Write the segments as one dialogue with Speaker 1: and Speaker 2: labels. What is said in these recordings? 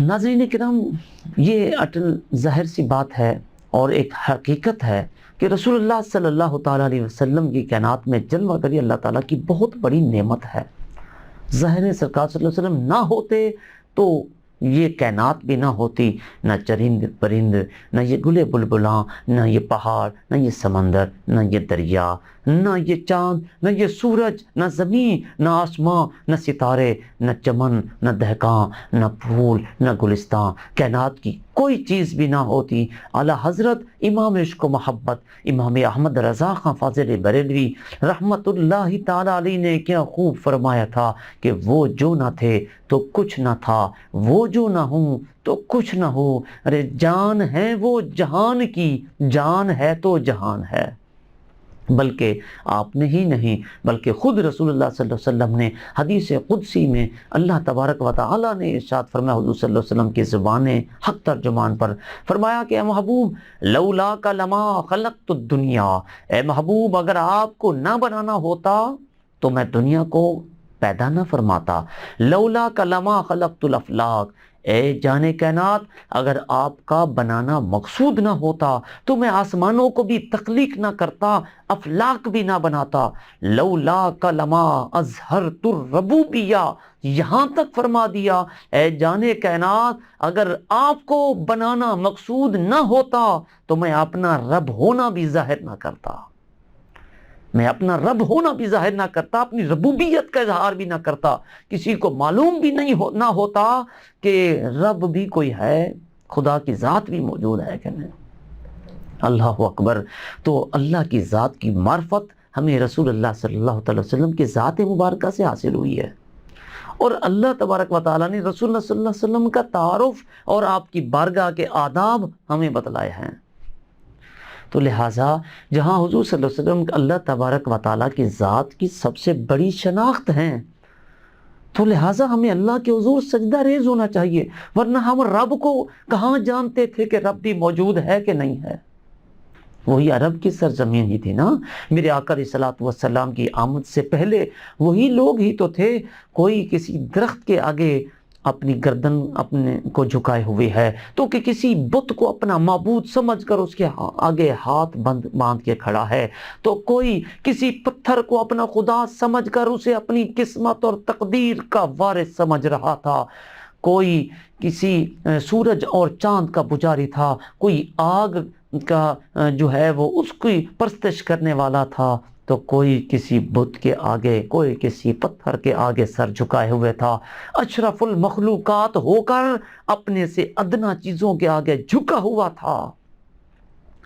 Speaker 1: ناظرین کرام، یہ اٹل ظاہر سی بات ہے اور ایک حقیقت ہے کہ رسول اللہ صلی اللہ تعالیٰ علیہ وسلم کی کائنات میں جلوہ گری اللہ تعالیٰ کی بہت بڑی نعمت ہے۔ ظاہر ہے سرکار صلی اللہ علیہ وسلم نہ ہوتے تو یہ کائنات بھی نہ ہوتی، نہ چرند پرند، نہ یہ گلے بلبلاں، نہ یہ پہاڑ، نہ یہ سمندر، نہ یہ دریا، نہ یہ چاند، نہ یہ سورج، نہ زمین، نہ آسمان، نہ ستارے، نہ چمن، نہ دہکاں، نہ پھول، نہ گلستان، کائنات کی کوئی چیز بھی نہ ہوتی۔ اعلیٰ حضرت امام عشق و محبت امام احمد رضا خان فاضل بریلوی رحمت اللہ تعالی علیہ نے کیا خوب فرمایا تھا کہ وہ جو نہ تھے تو کچھ نہ تھا، وہ جو نہ ہوں تو کچھ نہ ہو، ارے جان ہے وہ جہان کی، جان ہے تو جہان ہے۔ بلکہ آپ نے ہی نہیں بلکہ خود رسول اللہ صلی اللہ علیہ وسلم نے حدیث قدسی میں اللہ تبارک و تعالی نے ارشاد فرمایا، حضور صلی اللہ علیہ وسلم کی زبان حق ترجمان پر فرمایا کہ اے محبوب لولا کا لما خلقت الدنیا، اے محبوب اگر آپ کو نہ بنانا ہوتا تو میں دنیا کو پیدا نہ فرماتا۔ لولا کا لما خلقت الافلاق، اے جانے کائنات اگر آپ کا بنانا مقصود نہ ہوتا تو میں آسمانوں کو بھی تخلیق نہ کرتا، افلاق بھی نہ بناتا۔ لولا کلمہ اظہرت الربوبیہ، یہاں تک فرما دیا اے جانے کائنات اگر آپ کو بنانا مقصود نہ ہوتا تو میں اپنا رب ہونا بھی ظاہر نہ کرتا، میں اپنا رب ہونا بھی ظاہر نہ کرتا، اپنی ربوبیت کا اظہار بھی نہ کرتا، کسی کو معلوم بھی نہ ہوتا کہ رب بھی کوئی ہے، خدا کی ذات بھی موجود ہے کہ نہیں۔ اللہ اکبر۔ تو اللہ کی ذات کی معرفت ہمیں رسول اللہ صلی اللہ علیہ وسلم کی ذات مبارکہ سے حاصل ہوئی ہے، اور اللہ تبارک و تعالیٰ نے رسول اللہ صلی اللہ علیہ وسلم کا تعارف اور آپ کی بارگاہ کے آداب ہمیں بتلائے ہیں۔ تو لہٰذا جہاں حضور صلی اللہ علیہ وسلم اللہ تبارک و تعالیٰ کی ذات کی سب سے بڑی شناخت ہیں، تو لہٰذا ہمیں اللہ کے حضور سجدہ ریز ہونا چاہیے، ورنہ ہم رب کو کہاں جانتے تھے کہ رب بھی موجود ہے کہ نہیں ہے۔ وہی عرب کی سرزمین ہی تھی نا، میرے آقا علیہ الصلوۃ والسلام کی آمد سے پہلے وہی لوگ ہی تو تھے، کوئی کسی درخت کے آگے اپنی گردن اپنے کو جھکائے ہوئے ہے تو کہ کسی بت کو اپنا معبود سمجھ کر اس کے آگے ہاتھ باندھ کے کھڑا ہے، تو کوئی کسی پتھر کو اپنا خدا سمجھ کر اسے اپنی قسمت اور تقدیر کا وارث سمجھ رہا تھا، کوئی کسی سورج اور چاند کا پجاری تھا، کوئی آگ کا جو ہے وہ اس کی پرستش کرنے والا تھا، تو کوئی کسی بت کے آگے، کوئی کسی پتھر کے آگے سر جھکائے ہوئے تھا۔ اشرف المخلوقات ہو کر اپنے سے ادنا چیزوں کے آگے جھکا ہوا تھا۔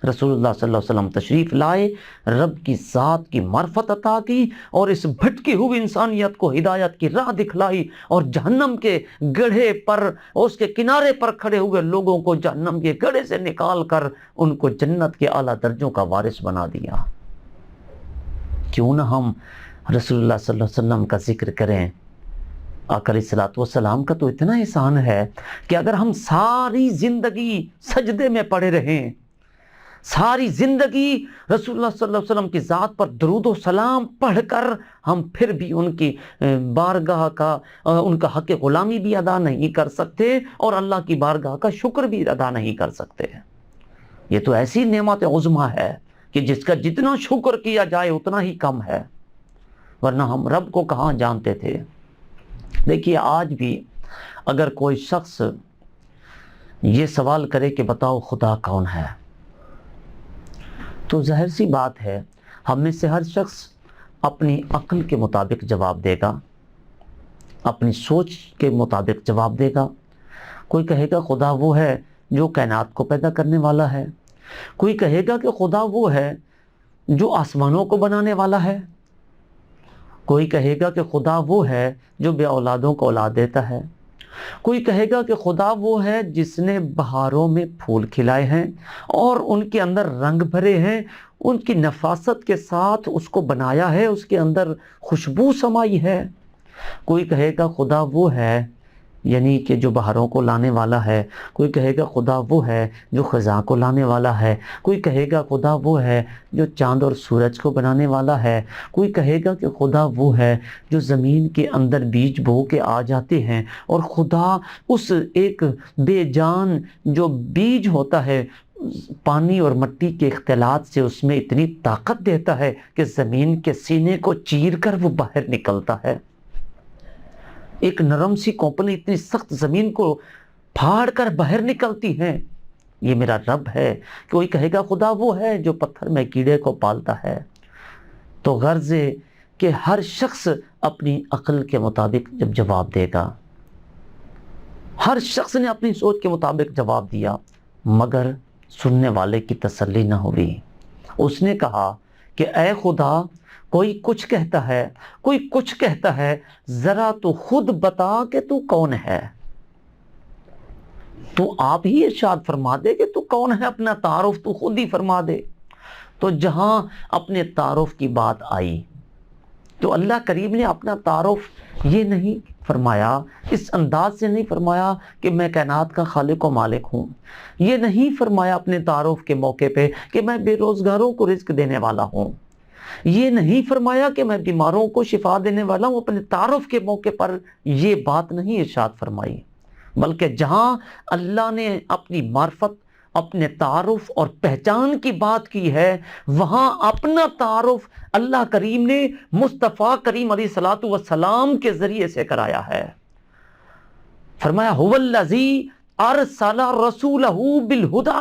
Speaker 1: رسول اللہ صلی اللہ علیہ وسلم تشریف لائے، رب کی ذات کی معرفت عطا کی اور اس بھٹکی ہوئی انسانیت کو ہدایت کی راہ دکھلائی، اور جہنم کے گڑھے پر، اس کے کنارے پر کھڑے ہوئے لوگوں کو جہنم کے گڑھے سے نکال کر ان کو جنت کے اعلیٰ درجوں کا وارث بنا دیا۔ کیوں نہ ہم رسول اللہ صلی اللہ علیہ وسلم کا ذکر کریں۔ آقا علیہ الصلوۃ والسلام کا تو اتنا احسان ہے کہ اگر ہم ساری زندگی سجدے میں پڑے رہیں، ساری زندگی رسول اللہ صلی اللہ علیہ وسلم کی ذات پر درود و سلام پڑھ کر ہم پھر بھی ان کی بارگاہ کا، ان کا حق غلامی بھی ادا نہیں کر سکتے اور اللہ کی بارگاہ کا شکر بھی ادا نہیں کر سکتے۔ یہ تو ایسی نعمت عظمیٰ ہے کہ جس کا جتنا شکر کیا جائے اتنا ہی کم ہے، ورنہ ہم رب کو کہاں جانتے تھے۔ دیکھیے آج بھی اگر کوئی شخص یہ سوال کرے کہ بتاؤ خدا کون ہے، تو ظاہر سی بات ہے ہم میں سے ہر شخص اپنی عقل کے مطابق جواب دے گا، اپنی سوچ کے مطابق جواب دے گا۔ کوئی کہے گا خدا وہ ہے جو کائنات کو پیدا کرنے والا ہے، کوئی کہے گا کہ خدا وہ ہے جو آسمانوں کو بنانے والا ہے، کوئی کہے گا کہ خدا وہ ہے جو بے اولادوں کو اولاد دیتا ہے، کوئی کہے گا کہ خدا وہ ہے جس نے بہاروں میں پھول کھلائے ہیں اور ان کے اندر رنگ بھرے ہیں، ان کی نفاست کے ساتھ اس کو بنایا ہے، اس کے اندر خوشبو سمائی ہے۔ کوئی کہے گا خدا وہ ہے یعنی کہ جو بہاروں کو لانے والا ہے، کوئی کہے گا خدا وہ ہے جو خزاں کو لانے والا ہے، کوئی کہے گا خدا وہ ہے جو چاند اور سورج کو بنانے والا ہے، کوئی کہے گا کہ خدا وہ ہے جو زمین کے اندر بیج بو کے آ جاتے ہیں، اور خدا اس ایک بے جان جو بیج ہوتا ہے پانی اور مٹی کے اختلاط سے اس میں اتنی طاقت دیتا ہے کہ زمین کے سینے کو چیر کر وہ باہر نکلتا ہے۔ ایک نرم سی کونپلی اتنی سخت زمین کو پھاڑ کر باہر نکلتی ہے۔ یہ میرا رب ہے۔ کوئی کہے گا خدا وہ ہے جو پتھر میں کیڑے کو پالتا ہے۔ تو غرض ہے کہ ہر شخص اپنی عقل کے مطابق جب جواب دے گا، ہر شخص نے اپنی سوچ کے مطابق جواب دیا، مگر سننے والے کی تسلی نہ ہوئی۔ اس نے کہا کہ اے خدا، کوئی کچھ کہتا ہے، کوئی کچھ کہتا ہے، ذرا تو خود بتا کہ تو کون ہے۔ تو آپ ہی ارشاد فرما دے کہ تو کون ہے، اپنا تعارف تو خود ہی فرما دے۔ تو جہاں اپنے تعارف کی بات آئی تو اللہ کریم نے اپنا تعارف یہ نہیں فرمایا، اس انداز سے نہیں فرمایا کہ میں کائنات کا خالق و مالک ہوں۔ یہ نہیں فرمایا اپنے تعارف کے موقع پہ کہ میں بے روزگاروں کو رزق دینے والا ہوں۔ یہ نہیں فرمایا کہ میں بیماروں کو شفا دینے والا ہوں۔ اپنے تعارف کے موقع پر یہ بات نہیں ارشاد فرمائی، بلکہ جہاں اللہ نے اپنی معرفت، اپنے تعارف اور پہچان کی بات کی ہے، وہاں اپنا تعارف اللہ کریم نے مصطفیٰ کریم علیہ الصلوۃ والسلام کے ذریعے سے کرایا ہے۔ فرمایا هو الذی ارسل رسولہ بالہدی،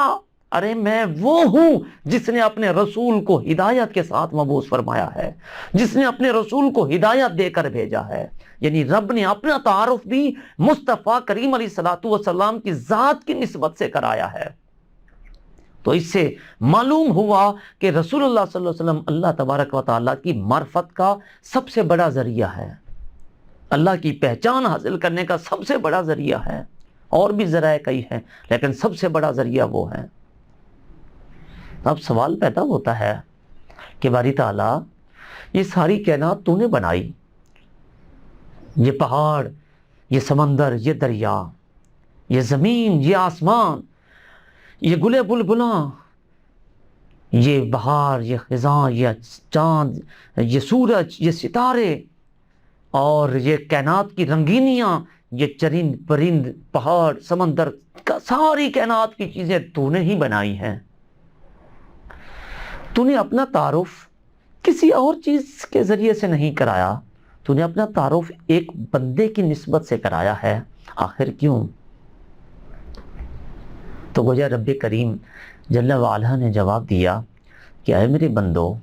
Speaker 1: ارے میں وہ ہوں جس نے اپنے رسول کو ہدایت کے ساتھ مبعوث فرمایا ہے، جس نے اپنے رسول کو ہدایت دے کر بھیجا ہے۔ یعنی رب نے اپنا تعارف بھی مصطفیٰ کریم علیہ الصلوۃ والسلام کی ذات کی نسبت سے کرایا ہے۔ تو اس سے معلوم ہوا کہ رسول اللہ صلی اللہ علیہ وسلم اللہ تبارک و تعالیٰ کی معرفت کا سب سے بڑا ذریعہ ہے، اللہ کی پہچان حاصل کرنے کا سب سے بڑا ذریعہ ہے۔ اور بھی ذرائع کئی ہیں لیکن سب سے بڑا ذریعہ وہ ہے۔ اب سوال پیدا ہوتا ہے کہ باری تعالیٰ، یہ ساری کائنات تو نے بنائی، یہ پہاڑ، یہ سمندر، یہ دریا، یہ زمین، یہ آسمان، یہ گلے بلبلاں، یہ بہار، یہ خزاں، یہ چاند، یہ سورج، یہ ستارے، اور یہ کائنات کی رنگینیاں، یہ چرند پرند، پہاڑ، سمندر، ساری کائنات کی چیزیں تو نے ہی بنائی ہیں۔ تو نے اپنا تعارف کسی اور چیز کے ذریعے سے نہیں کرایا، تو نے اپنا تعارف ایک بندے کی نسبت سے کرایا ہے۔ آخر کیوں؟ تو گویا رب کریم جل وعلا نے جواب دیا کہ اے میرے بندو،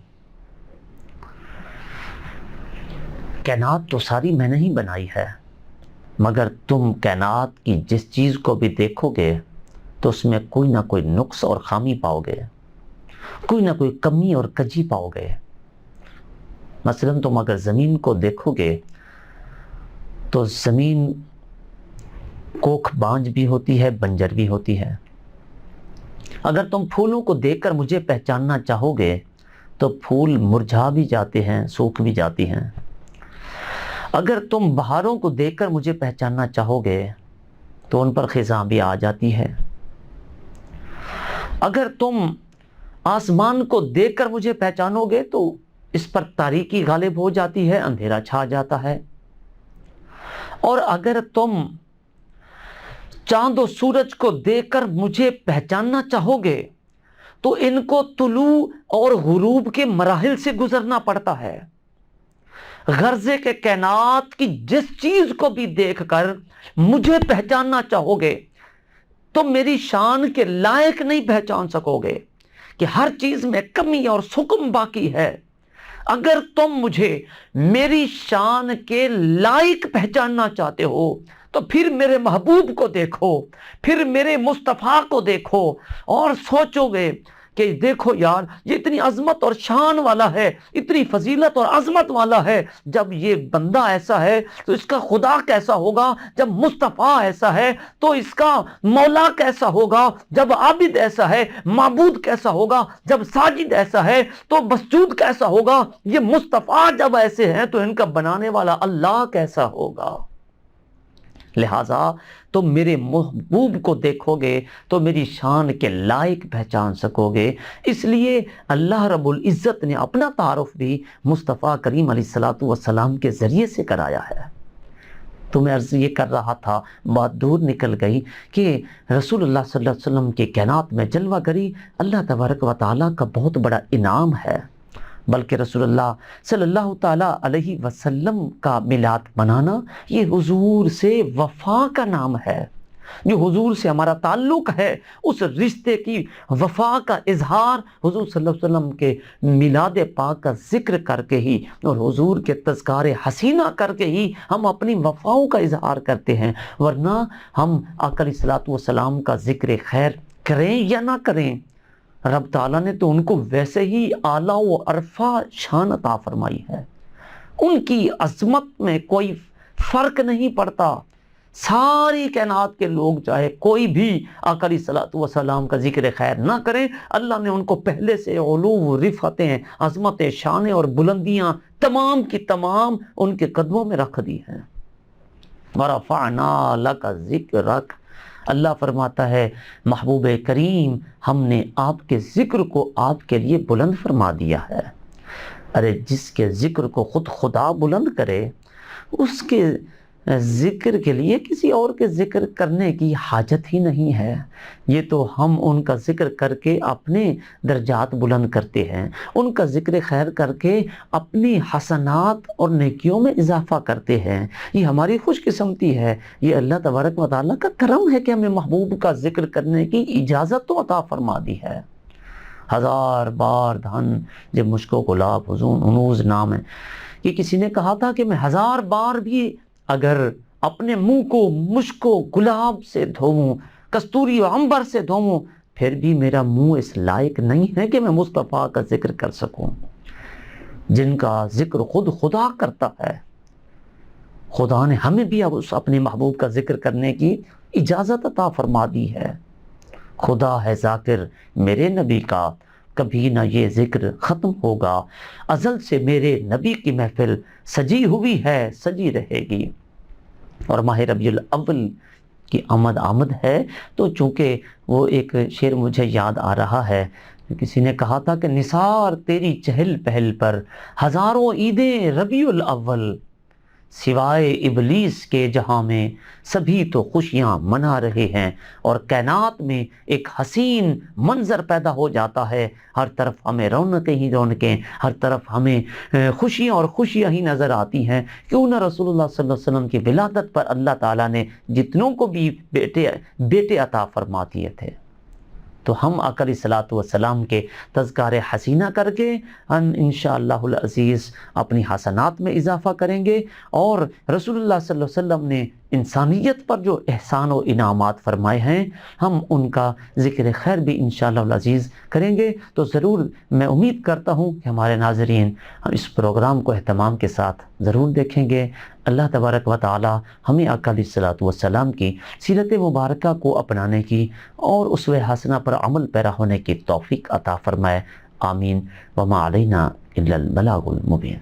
Speaker 1: کائنات تو ساری میں نے ہی بنائی ہے، مگر تم کائنات کی جس چیز کو بھی دیکھو گے تو اس میں کوئی نہ کوئی نقص اور خامی پاؤ گے، کوئی نہ کوئی کمی اور کجی پاؤ گے۔ مثلا تم اگر زمین کو دیکھو گے تو زمین کوکھ بانج بھی ہوتی ہے، بنجر بھی ہوتی ہے۔ اگر تم پھولوں کو دیکھ کر مجھے پہچاننا چاہو گے تو پھول مرجھا بھی جاتے ہیں، سوکھ بھی جاتی ہیں۔ اگر تم بہاروں کو دیکھ کر مجھے پہچاننا چاہو گے تو ان پر خزاں بھی آ جاتی ہے۔ اگر تم آسمان کو دیکھ کر مجھے پہچانو گے تو اس پر تاریکی غالب ہو جاتی ہے، اندھیرا چھا جاتا ہے۔ اور اگر تم چاند و سورج کو دیکھ کر مجھے پہچاننا چاہو گے تو ان کو طلوع اور غروب کے مراحل سے گزرنا پڑتا ہے۔ غرضے کے کائنات کی جس چیز کو بھی دیکھ کر مجھے پہچاننا چاہو گے تو میری شان کے لائق نہیں پہچان سکو گے کہ ہر چیز میں کمی اور سکم باقی ہے۔ اگر تم مجھے میری شان کے لائق پہچاننا چاہتے ہو تو پھر میرے محبوب کو دیکھو، پھر میرے مصطفیٰ کو دیکھو اور سوچو گے کہ دیکھو یار، یہ اتنی عظمت اور شان والا ہے، اتنی فضیلت اور عظمت والا ہے۔ جب یہ بندہ ایسا ہے تو اس کا خدا کیسا ہوگا؟ جب مصطفیٰ ایسا ہے تو اس کا مولا کیسا ہوگا؟ جب عابد ایسا ہے، معبود کیسا ہوگا؟ جب ساجد ایسا ہے تو مسجود کیسا ہوگا؟ یہ مصطفیٰ جب ایسے ہیں تو ان کا بنانے والا اللہ کیسا ہوگا؟ لہٰذا تم میرے محبوب کو دیکھو گے تو میری شان کے لائق پہچان سکو گے۔ اس لیے اللہ رب العزت نے اپنا تعارف بھی مصطفیٰ کریم علیہ الصلوۃ والسلام کے ذریعے سے کرایا ہے۔ تو میں عرض یہ کر رہا تھا، بات دور نکل گئی کہ رسول اللہ صلی اللہ علیہ وسلم کے کائنات میں جلوہ گری اللہ تبارک و تعالیٰ کا بہت بڑا انعام ہے، بلکہ رسول اللہ صلی اللہ تعالیٰ علیہ وسلم کا میلاد منانا یہ حضور سے وفا کا نام ہے۔ جو حضور سے ہمارا تعلق ہے اس رشتے کی وفا کا اظہار حضور صلی اللہ علیہ وسلم کے میلاد پاک کا ذکر کر کے ہی اور حضور کے تذکار حسینہ کر کے ہی ہم اپنی وفاؤں کا اظہار کرتے ہیں، ورنہ ہم آقا علیہ الصلوۃ والسلام کا ذکر خیر کریں یا نہ کریں، رب تعالیٰ نے تو ان کو ویسے ہی اعلیٰ و عرفہ شان عطا فرمائی ہے، ان کی عظمت میں کوئی فرق نہیں پڑتا۔ ساری کائنات کے لوگ چاہے کوئی بھی آقا علیہ الصلوۃ والسلام کا ذکر خیر نہ کریں، اللہ نے ان کو پہلے سے علو و رفعتیں، عظمتیں، شانیں اور بلندیاں تمام کی تمام ان کے قدموں میں رکھ دی ہیں۔ وَرَفَعْنَا لَكَ ذِكْرَكَ، اللہ فرماتا ہے محبوب کریم ہم نے آپ کے ذکر کو آپ کے لیے بلند فرما دیا ہے۔ ارے جس کے ذکر کو خود خدا بلند کرے اس کے ذکر کے لیے کسی اور کے ذکر کرنے کی حاجت ہی نہیں ہے۔ یہ تو ہم ان کا ذکر کر کے اپنے درجات بلند کرتے ہیں، ان کا ذکر خیر کر کے اپنی حسنات اور نیکیوں میں اضافہ کرتے ہیں۔ یہ ہماری خوش قسمتی ہے، یہ اللہ تبارک و تعالیٰ کا کرم ہے کہ ہمیں محبوب کا ذکر کرنے کی اجازت تو عطا فرما دی ہے۔ ہزار بار دھن جب مجھ کو گلاب حضون انوز نام ہے کہ کسی نے کہا تھا کہ میں ہزار بار بھی اگر اپنے منہ کو مشک و گلاب سے دھوؤں، کستوری و عنبر سے دھوؤں، پھر بھی میرا منہ اس لائق نہیں ہے کہ میں مصطفیٰ کا ذکر کر سکوں۔ جن کا ذکر خود خدا کرتا ہے، خدا نے ہمیں بھی اب اس اپنے محبوب کا ذکر کرنے کی اجازت عطا فرما دی ہے۔ خدا ہے ذاکر میرے نبی کا، کبھی نہ یہ ذکر ختم ہوگا، ازل سے میرے نبی کی محفل سجی ہوئی ہے، سجی رہے گی۔ اور ماہ ربیع الاول کی آمد ہے تو چونکہ وہ ایک شعر مجھے یاد آ رہا ہے، کسی نے کہا تھا کہ نثار تیری چہل پہل پر ہزاروں عیدیں ربیع الاول، سوائے ابلیس کے جہاں میں سبھی تو خوشیاں منا رہے ہیں، اور کائنات میں ایک حسین منظر پیدا ہو جاتا ہے، ہر طرف ہمیں رونقیں ہی رونقیں، ہر طرف ہمیں خوشیاں اور خوشیاں ہی نظر آتی ہیں۔ کیوں نہ رسول اللہ صلی اللہ علیہ وسلم کی ولادت پر اللہ تعالیٰ نے جتنوں کو بھی بیٹے عطا فرما دیے تھے، تو ہم آقا علیہ الصلوۃ والسلام کے تذکار حسینہ کر کے ہم انشاءاللہ العزیز اپنی حسنات میں اضافہ کریں گے، اور رسول اللہ صلی اللہ علیہ وسلم نے انسانیت پر جو احسان و انعامات فرمائے ہیں ہم ان کا ذکر خیر بھی انشاءاللہ العزیز کریں گے۔ تو ضرور میں امید کرتا ہوں کہ ہمارے ناظرین اس پروگرام کو اہتمام کے ساتھ ضرور دیکھیں گے۔ اللہ تبارک و تعالی ہمیں آقا علیہ الصلوۃ والسلام کی سیرت مبارکہ کو اپنانے کی اور اسوہ حسنہ پر عمل پیرا ہونے کی توفیق عطا فرمائے، آمین۔ وما علینا الا البلاغ المبین۔